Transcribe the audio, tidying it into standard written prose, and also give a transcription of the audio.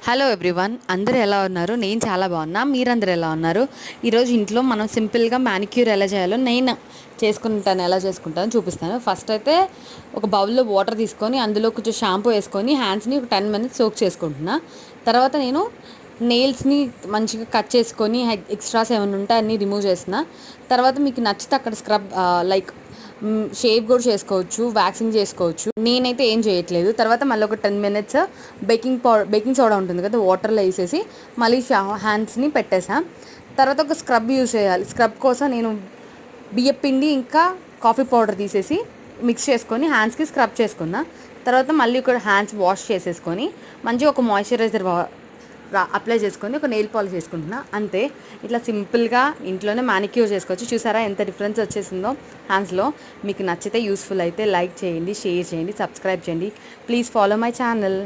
Hello everyone, అందరూ ఎలా ఉన్నారు? నేను చాలా బాగున్నా. మీరందరూ ఎలా ఉన్నారు? ఈరోజు ఇంట్లో మనం సింపుల్గా మ్యానిక్యూర్ ఎలా చేయాలో నేను ఎలా చేసుకుంటానో చూపిస్తాను. ఫస్ట్ అయితే ఒక బౌల్లో వాటర్ తీసుకొని అందులో కొంచెం షాంపూ వేసుకొని హ్యాండ్స్ని ఒక 10 మినిట్స్ సోక్ చేసుకుంటున్నా. తర్వాత నేను నెయిల్స్ని మంచిగా కట్ చేసుకొని ఎక్స్ట్రాస్ ఏమైనా ఉంటే అన్నీ రిమూవ్ చేసిన తర్వాత మీకు నచ్చితే అక్కడ స్క్రబ్ లైక్ షేప్ కూడా చేసుకోవచ్చు, వ్యాక్సింగ్ చేసుకోవచ్చు. నేనైతే ఏం చేయట్లేదు. తర్వాత మళ్ళీ ఒక 10 మినిట్స్ బేకింగ్ సోడా ఉంటుంది కదా, వాటర్లో వేసేసి మళ్ళీ హ్యాండ్స్ని పెట్టేసా. తర్వాత ఒక స్క్రబ్ యూజ్ చేయాలి. స్క్రబ్ కోసం నేను బియ్యపిండి ఇంకా కాఫీ పౌడర్ తీసేసి మిక్స్ చేసుకొని హ్యాండ్స్కి స్క్రబ్ చేసుకున్నా. తర్వాత మళ్ళీ ఒక హ్యాండ్స్ వాష్ చేసేసుకొని మంచిగా ఒక మాయిశ్చరైజర్ అప్లై చేసుకొని ఒక నెయిల్ పాలిష్ చేసుకుంటున్నా. అంతే, ఇట్లా సింపుల్గా ఇంట్లోనే మ్యానిక్యూర్ చేసుకోవచ్చు. చూసారా ఎంత డిఫరెన్స్ వచ్చేసిందో హ్యాండ్స్లో. మీకు నచ్చితే యూస్ఫుల్ అయితే లైక్ చేయండి, షేర్ చేయండి, సబ్స్క్రైబ్ చేయండి. Please follow my channel.